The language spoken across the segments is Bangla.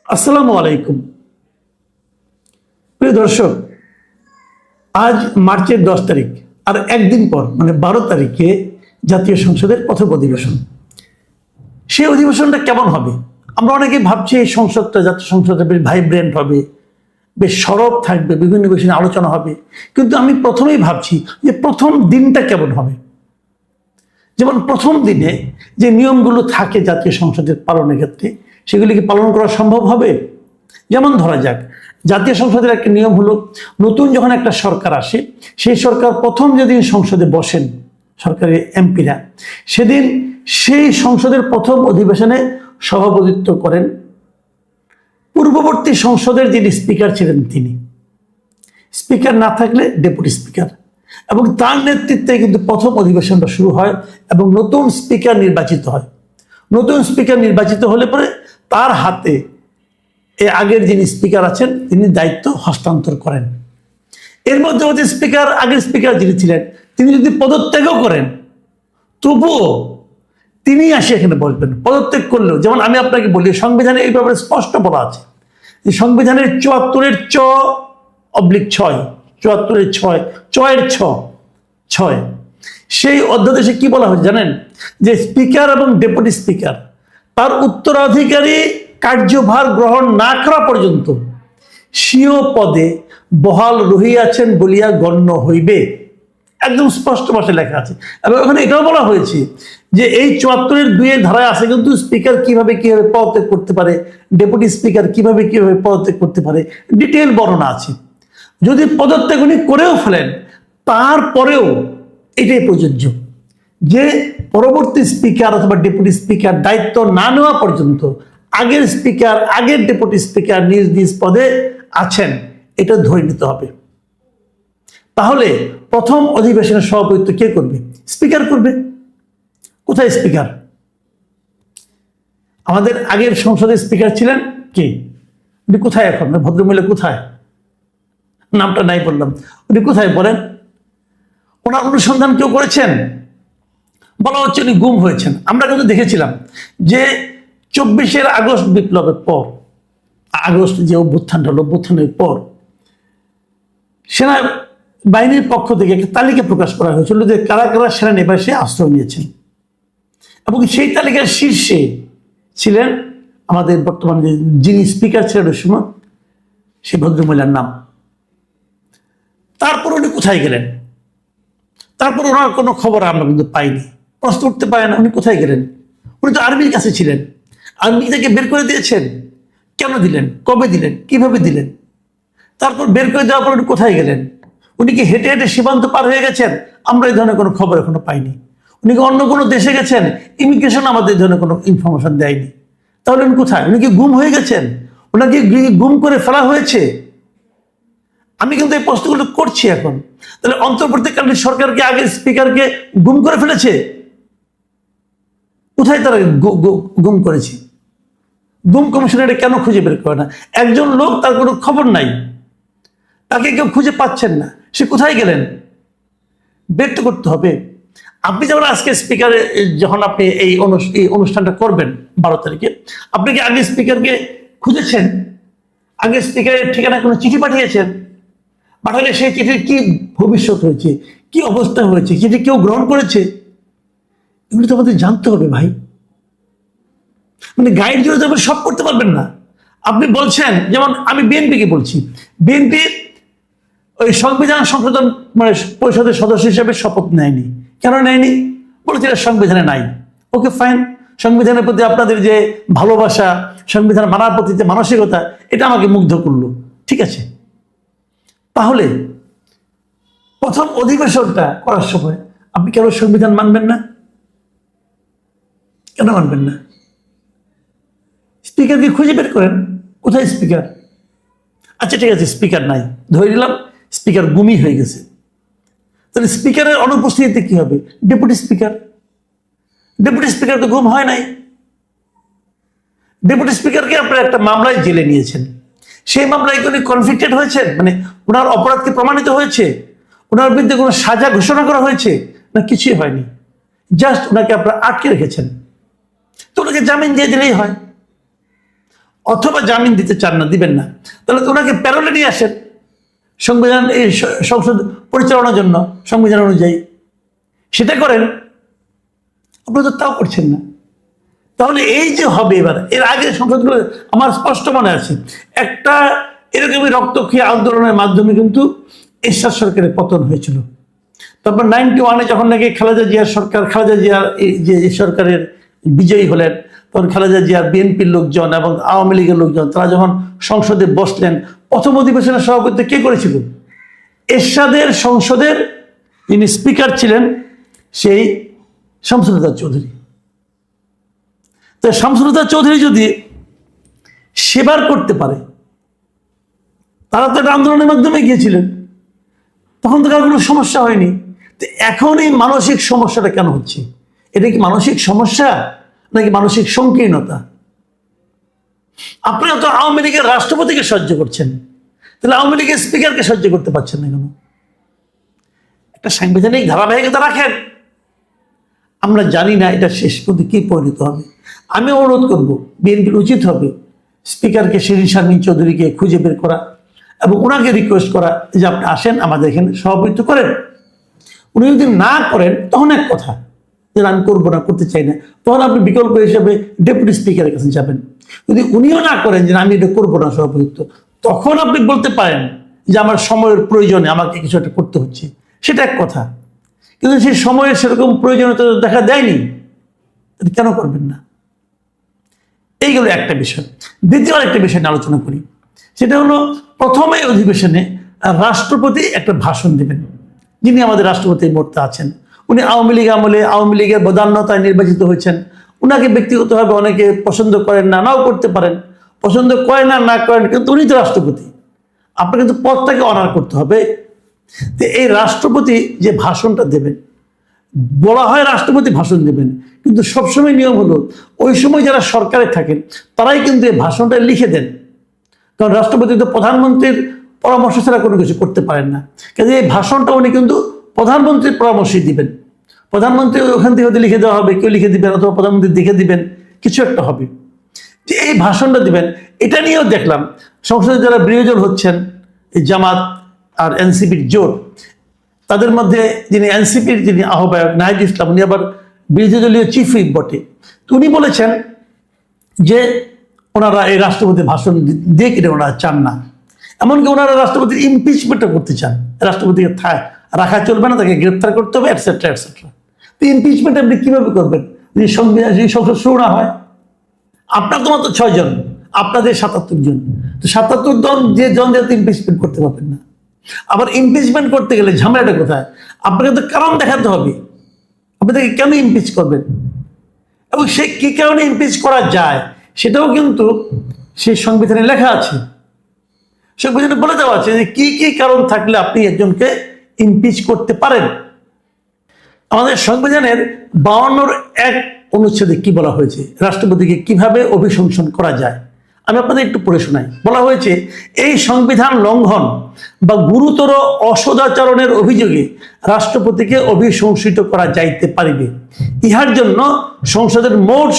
আসসালামু আলাইকুম। প্রিয় দর্শক, আজ মার্চের 10 তারিখ, আর একদিন পর মানে 12 তারিখে জাতীয় সংসদের প্রথম অধিবেশন। সেই অধিবেশনটা কেমন হবে? আমরা অনেকেই ভাবছি এই সংসদটা, জাতীয় সংসদটা বেশ ভাইব্রেন্ট হবে, বেশ সরব থাকবে, বিভিন্ন বিষয় নিয়ে আলোচনা হবে। কিন্তু আমি প্রথমেই ভাবছি যে প্রথম দিনটা কেমন হবে। যেমন প্রথম দিনে যে নিয়মগুলো থাকে জাতীয় সংসদের পালনের ক্ষেত্রে, সেগুলি কি পালন করা সম্ভব হবে? যেমন ধরা যাক, জাতীয় সংসদের একটা নিয়ম হলো, নতুন যখন একটা সরকার আসে, সেই সরকার প্রথম যেদিন সংসদে বসেন সরকারের এমপিরা, সেদিন সেই সংসদের প্রথম অধিবেশনে সভাপতিত্ব করেন পূর্ববর্তী সংসদের যিনি স্পিকার ছিলেন তিনি। স্পিকার না থাকলে ডেপুটি স্পিকার, এবং তার নেতৃত্বে কিন্তু প্রথম অধিবেশনটা শুরু হয় এবং নতুন স্পিকার নির্বাচিত হয়। নতুন স্পিকার নির্বাচিত হলে পরে তার হাতে এর আগের যিনি স্পিকার আছেন তিনি দায়িত্ব হস্তান্তর করেন। এর মধ্যে আগের স্পিকার যিনি ছিলেন তিনি যদি পদত্যাগও করেন, তবুও তিনি আসে এখানে বসবেন। পদত্যাগ করলেও, যেমন আমি আপনাকে বলি, সংবিধানে এই ব্যাপারে স্পষ্ট বলা আছে যে সংবিধানের ৭৪-এর চ/6, ৭৪-এর 6, চয়ের 6, সেই অধ্যাদেশে কি বলা হয়েছে জানেন? যে স্পিকার এবং ডেপুটি স্পিকার তার উত্তরাধিকারী কার্যভার গ্রহণ না করা পর্যন্ত স্বীয় পদে বহাল রহিয়াছেন বলিয়া গণ্য হইবে। একদম স্পষ্ট ভাষায় লেখা আছে। এবং ওখানে এটাও বলা হয়েছে যে এই ৭৪-এর ২-এর ধারায় আছে কিন্তু স্পিকার কিভাবে পদত্যাগ করতে পারে, ডেপুটি স্পিকার কিভাবে পদত্যাগ করতে পারে, ডিটেল বর্ণনা আছে। যদি পদত্যাগ উনি করেও ফেলেন, তারপরেও এটাই প্রযোজ্য যে পরবর্তী স্পিকার অথবা ডেপুটি স্পিকার দায়িত্ব না নেওয়া পর্যন্ত আগের স্পিকার, আগের ডেপুটি স্পিকার নিজ নিজ পদে আছেন, এটা ধরে নিতে হবে। তাহলে প্রথম অধিবেশনের সভাপতিত্ব কে করবে? স্পিকার করবে। কোথায় স্পিকার? আমাদের আগের সংসদের স্পিকার ছিলেন কে? উনি কোথায় এখন? ভদ্রমহিলা কোথায়? নামটা নাই বললাম। উনি কোথায় বলেন? ওনার অনুসন্ধান কেউ করেছেন? বলা হচ্ছে উনি গুম হয়েছেন। আমরা কিন্তু দেখেছিলাম যে ২৪শে আগস্ট বিপ্লবের পর, আগস্ট যে অভ্যুত্থানটা হলো, অভ্যুত্থানের পর সেনা বাহিনীর পক্ষ থেকে একটা তালিকা প্রকাশ করা হয়েছিল যে কারা কারা সেনানিবাসে আশ্রয় নিয়েছেন, এবং সেই তালিকার শীর্ষে ছিলেন আমাদের বর্তমানে যিনি স্পিকার ছিলেন ওই সময়, সেই ভদ্রমহিলার নাম। তারপর উনি কোথায় গেলেন? তারপর ওনার কোনো খবর আমরা কিন্তু পাইনি। প্রশ্ন উঠতে পারে না, উনি কোথায় গেলেন? উনি তো আর্মির কাছে ছিলেন। আর্মি থেকে বের করে দিয়েছেন। কেন দিলেন? কবে দিলেন? কিভাবে দিলেন? তারপর বের করে দেওয়ার পর উনি কোথায় গেলেন? উনি কি হেঁটে হেঁটে সীমান্ত পার হয়ে গেছেন? আমরা এই ধরনের কোনো খবর এখনো পাইনি। উনি কি অন্য কোনো দেশে গেছেন? ইমিগ্রেশন আমাদের এই ধরনের কোনো ইনফরমেশন দেয়নি। তাহলে উনি কোথায়? উনি কি গুম হয়ে গেছেন? ওনাকে গুম করে ফেলা হয়েছে? আমি কিন্তু এই প্রশ্নগুলো করছি এখন। তাহলে অন্তর্বর্তীকালীন সরকারকে, আগের স্পিকারকে গুম করে ফেলেছে? কোথায় তারা গুম করেছে? গুম কমিশন এটা কেন খুঁজে বের করে না? একজন লোক, তার কোনো খবর নাই, তাকে কেউ খুঁজে পাচ্ছেন না, সে কোথায় গেলেন? বের তো করতে হবে। আপনি যেমন আজকে স্পিকারে, যখন আপনি এই অনুষ্ঠানটা করবেন 12 তারিখে, আপনি কি আগে স্পিকারকে খুঁজেছেন? আগে স্পিকারের ঠিকানায় কোনো চিঠি পাঠিয়েছেন? পাঠালে সেই চিঠির কি ভবিষ্যৎ হয়েছে, কি অবস্থা হয়েছে, চিঠি কেউ গ্রহণ করেছে? এগুলো তো আমাদের জানতে হবে ভাই। মানে গাইড জুড়ে তো আপনি সব করতে পারবেন না। আপনি বলছেন, যেমন আমি বিএনপিকে বলছি, বিএনপি ওই সংবিধান সংশোধন মানে পরিষদের সদস্য হিসেবে শপথ নেয়নি। কেন নেয়নি? বলেছিল সংবিধানে নাই। ওকে ফাইন, সংবিধানের প্রতি আপনাদের যে ভালোবাসা, সংবিধান মানার প্রতি যে মানসিকতা, এটা আমাকে মুগ্ধ করলো। ঠিক আছে, তাহলে প্রথম অধিবেশনটা করার সময় আপনি কেন সংবিধান মানবেন না? কেন মানবেন না? স্পিকারকে খুঁজে বের করেন। কোথায় স্পিকার? আচ্ছা ঠিক আছে, স্পিকার নাই, ধরে নিলাম স্পিকার গুমই হয়ে গেছে। তাহলে স্পিকারের অনুপস্থিতিতে কি হবে? Deputy speaker. ডেপুটি স্পিকার তো গুম হয় নাই। ডেপুটি স্পিকারকে আপনারা একটা মামলায় জেলে নিয়েছেন। সেই মামলায় উনি কনভিক্টেড হয়েছেন, মানে ওনার অপরাধকে প্রমাণিত হয়েছে, ওনার বিরুদ্ধে কোনো সাজা ঘোষণা করা হয়েছে না? কিছুই হয়নি। জাস্ট ওনাকে আপনারা আটকে রেখেছেন। তো ওনাকে জামিন দিয়ে দিলেই হয়। অথবা জামিন দিতে চান না, দিবেন না, তাহলে তো ওনাকে প্যারোলে নিয়ে আসেন সংবিধান এই সংসদ পরিচালনার জন্য সংবিধান অনুযায়ী, সেটা করেন। আপনারা তো তাও করছেন না। তাহলে এই যে হবে এবার, এর আগে সংসদগুলো আমার স্পষ্ট মনে আছে, একটা এরকমই রক্তক্ষয়ী আন্দোলনের মাধ্যমে কিন্তু এরশাদ সরকারের পতন হয়েছিল। তারপর 91-এ যখন নাকি খালেদা জিয়ার সরকার, খালেদা জিয়ার যে সরকারের বিজয়ী হলেন, তখন খালেদা জিয়ার বিএনপির লোকজন এবং আওয়ামী লীগের লোকজন তারা যখন সংসদে বসলেন, প্রথম অধিবেশনের সভাপতিত্ব কে করেছিল? এরশাদের সংসদের যিনি স্পিকার ছিলেন সেই শামসুল হুদা চৌধুরী। তো শামসুল হুদা চৌধুরী যদি সেবার করতে পারে, তারা তো একটা আন্দোলনের মাধ্যমে গিয়েছিলেন, তখন তো কারো কোনো সমস্যা হয়নি। তো এখন এই মানসিক সমস্যাটা কেন হচ্ছে? এটা কি মানসিক সমস্যা নাকি মানসিক সংকীর্ণতা? আপনি তো আওয়ামী লীগের রাষ্ট্রপতিকে সহ্য করছেন, তাহলে আওয়ামী লীগের স্পিকারকে সহ্য করতে পারছেন না কেন? একটা সাংবিধানিক ধারাবাহিকতা রাখেন। আমরা জানি না এটা শেষ পর্যন্ত কি পরিণত হবে। আমি অনুরোধ করব, বিএনপির উচিত হবে স্পিকারকে শিরীন শারমিন চৌধুরীকে খুঁজে বের করা এবং ওনাকে রিকোয়েস্ট করা যে আপনি আসেন আমাদের এখানে সভাপতিত্ব করেন। উনি যদি না করেন তখন এক কথা, যে আমি করবো না, করতে চাই না, তখন আপনি বিকল্প হিসেবে ডেপুটি স্পিকারের কাছে যাবেন। যদি উনিও না করেন যে আমি এটা করবো না সভাপতিত্ব, তখন আপনি বলতে পারেন যে আমার সময়ের প্রয়োজনে আমাকে কিছু একটা করতে হচ্ছে, সেটা এক কথা। কিন্তু সেই সময়ের সেরকম প্রয়োজনীয়তা দেখা দেয়নি, কেন করবেন না? এইগুলো একটা বিষয়। দ্বিতীয় একটা বিষয় নিয়ে আলোচনা করি, সেটা হলো প্রথমে অধিবেশনে রাষ্ট্রপতি একটা ভাষণ দেবেন। যিনি আমাদের রাষ্ট্রপতি এই মুহূর্তে আছেন, উনি আওয়ামী লীগ আমলে আওয়ামী লীগের বদান্যতায় নির্বাচিত হয়েছেন। উনাকে ব্যক্তিগতভাবে অনেকে পছন্দ করেন না, নাও করতে পারেন, পছন্দ করেন না, না করেন, কিন্তু উনি তো রাষ্ট্রপতি, আপনার কিন্তু পদটাকে অনার করতে হবে। তো এই রাষ্ট্রপতি যে ভাষণটা দেবেন, বলা হয় রাষ্ট্রপতি ভাষণ দেবেন, কিন্তু সবসময় নিয়ম হলো ওই সময় যারা সরকারে থাকেন তারাই কিন্তু এই ভাষণটা লিখে দেন, কারণ রাষ্ট্রপতি তো প্রধানমন্ত্রীর পরামর্শ ছাড়া কোনো কিছু করতে পারেন না। কাজে এই ভাষণটা উনি কিন্তু প্রধানমন্ত্রীর পরামর্শই দিবেন। প্রধানমন্ত্রী ওখান থেকে হয়তো লিখে দেওয়া হবে, কেউ লিখে দিবেন, অথবা প্রধানমন্ত্রী দেখে দিবেন, কিছু একটা হবে যে এই ভাষণটা দিবেন। এটা নিয়েও দেখলাম সংসদে যারা বিরোধী দল হচ্ছেন, এই জামাত আর এনসিপির জোট, তাদের মধ্যে যিনি এনসিপির যিনি আহ্বায়ক নাহিদ ইসলাম, উনি আবার বিরোধী দলীয় চিফ হুইপ বটে, উনি বলেছেন যে ওনারা এই রাষ্ট্রপতি ভাষণ দিয়ে কিনে ওনারা চান না, এমনকি ওনারা রাষ্ট্রপতির ইমপিচমেন্টও করতে চান। রাষ্ট্রপতিকে রাখা চলবে না, তাকে গ্রেপ্তার করতে হবে, এটসেট্রা এটসেট্রা। তো ইমপিচমেন্ট আপনি কিভাবে করবেন যদি সংবিধান, যদি সংসদ শুরু না হয়? আপনার তো মাত্র 6 জন, আপনাদের 77 জন, তো 77 জন যে জন যাতে ইমপিচমেন্ট করতে পারবেন না। আবার ইমপিচমেন্ট করতে গেলে ঝামেলাটা কোথায়? আপনাকে তো কারণ দেখাতে হবে, আপনি তাকে কেন ইমপিচ করবেন এবং সে কি কারণে ইমপিচ করা যায় সেটাও কিন্তু সেই সংবিধানে লেখা আছে। সংবিধানে বলে দেওয়া আছে যে কি কি কারণ থাকলে আপনি একজনকে ইমপিচ করতে পারেন। আমাদের সংবিধানের 52-1 অনুচ্ছেদে কি বলা হয়েছে, রাষ্ট্রপতিকে কিভাবে অভিশংসন করা যায়, আমি আপনাদের একটু পড়ে শোনাই। বলা হয়েছে, এই সংবিধান লঙ্ঘন বা গুরুতর অসদাচরণের অভিযোগে রাষ্ট্রপতিকে অভিশংসিত করা যাইতে পারিবে। ইহার জন্য সংসদের মোট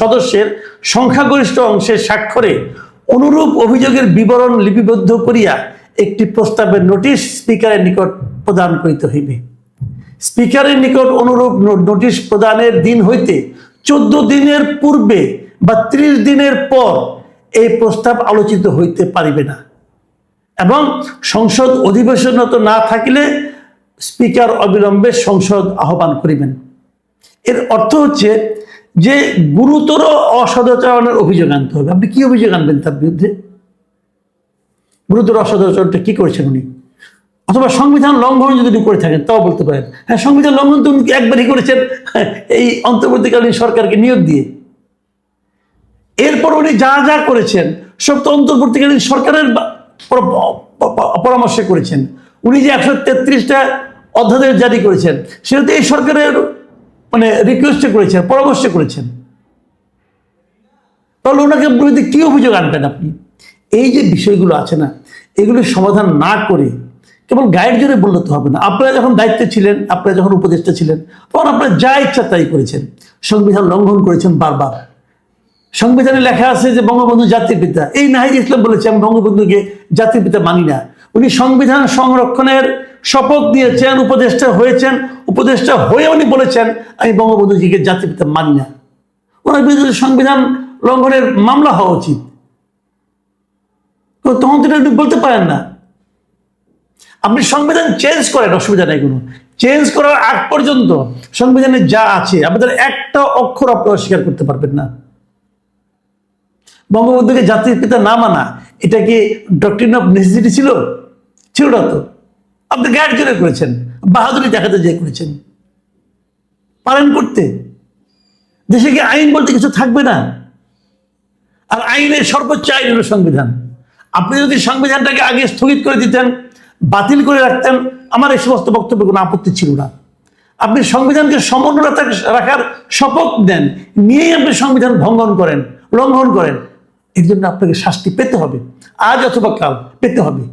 সদস্যের সংখ্যাগরিষ্ঠ অংশের স্বাক্ষরে অনুরূপ অভিযোগের বিবরণ লিপিবদ্ধ করিয়া একটি প্রস্তাবের নোটিশ স্পিকারের নিকট প্রদান করিতে হইবে। স্পিকারের নিকট অনুরূপ নোটিশ প্রদানের দিন হইতে 14 দিনের পূর্বে বা 30 দিনের পর এই প্রস্তাব আলোচিত হইতে পারিবে না, এবং সংসদ অধিবেশনরত না থাকিলে স্পিকার অবিলম্বে সংসদ আহ্বান করিবেন। এর অর্থ হচ্ছে যে গুরুতর অসদাচরণের অভিযোগ আনতে হবে। আপনি কি অভিযোগ আনবেন তার বিরুদ্ধে? গুরুতর অসদাচরণটা কি করেছেন উনি, অথবা সংবিধান লঙ্ঘন যদি উনি করে থাকেন তাও বলতে পারেন। হ্যাঁ, সংবিধান লঙ্ঘন তো উনি একবারই করেছেন এই অন্তর্বর্তীকালীন সরকারকে নিয়োগ দিয়ে। এরপর উনি যা যা করেছেন সব তো অন্তর্বর্তীকালীন সরকারের পরামর্শে করেছেন। উনি যে 133টা অধ্যাদেশ জারি করেছেন সেটা তো এই সরকারের মানে রিকোয়েস্টে করেছেন, পরামর্শে করেছেন। তাহলে ওনাকে বিরুদ্ধে কি অভিযোগ আনবেন আপনি? এই যে বিষয়গুলো আছে না, এগুলো সমাধান না করে কেবল গাইড জোরে বললে তো হবে না। আপনারা যখন দায়িত্বে ছিলেন, আপনারা যখন উপদেষ্টা ছিলেন, তখন আপনারা যা ইচ্ছা তাই করেছেন, সংবিধান লঙ্ঘন করেছেন বারবার। সংবিধানে লেখা আছে যে বঙ্গবন্ধু জাতির পিতা। এই নাহিদ ইসলাম বলেছে আমি বঙ্গবন্ধুকে জাতির পিতা মানি না। উনি সংবিধান সংরক্ষণের শপথ নিয়েছেন, উপদেষ্টা হয়েছেন, উপদেষ্টা হয়ে উনি বলেছেন আমি বঙ্গবন্ধুজিকে জাতির পিতা মানি না। ওনার বিরুদ্ধে সংবিধান লঙ্ঘনের মামলা হওয়া উচিত। তখন তিনি বলতে পারেন না। আপনি সংবিধান চেঞ্জ করেন, অসুবিধা নেই কোনো। চেঞ্জ করার আগ পর্যন্ত সংবিধানে যা আছে আপনাদের একটা অক্ষর আপনারা স্বীকার করতে পারবেন না। বঙ্গবন্ধুকে জাতির পিতা না মানা এটা কি ডক্ট্রিন অফ নেসেসিটি ছিল? ছিল না তো। আপনি গ্যাট জোরে করেছেন, বাহাদুরি দেখাতে যে করেছেন। পালন করতে দেশে কি আইন বলতে কিছু থাকবে না? আর আইনের সর্বোচ্চ আইন হলো সংবিধান। আপনি যদি সংবিধানটাকে আগে স্থগিত করে দিতেন, বাতিল করে রাখতেন, আমার এই সমস্ত বক্তব্যে কোনো আপত্তি ছিল না। আপনি সংবিধানকে সমুন্নত রাখার শপথ দেন, নিয়েই আপনি সংবিধান লঙ্ঘন করেন, এর জন্য আপনাকে শাস্তি পেতে হবে, আজ অথবা কাল পেতে হবে।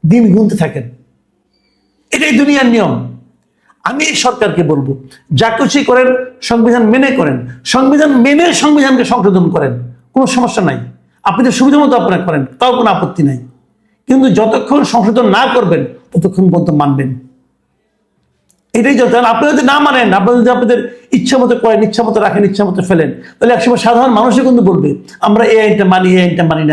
দিন গুনতে থাকেন, এটাই দুনিয়ার নিয়ম। আমি এই সরকারকে বলবো, যা কিছুই করেন সংবিধান মেনে করেন, সংবিধান মেনে সংবিধানকে সংশোধন করেন, কোনো সমস্যা নাই। আপনি তো সুবিধা মতো আপনারা করেন, তাও কোনো আপত্তি নাই। কিন্তু যতক্ষণ সংশোধন না করবেন ততক্ষণ পর্যন্ত মানবেন, এটাই যত। আপনি যদি না মানেন, আপনারা যদি আপনাদের ইচ্ছা মতো করেন, ইচ্ছা মতো রাখেন, ইচ্ছা মতো ফেলেন, তাহলে একসময় সাধারণ মানুষই কিন্তু বলবে আমরা এই আইনটা মানি, এই আইনটা মানি না।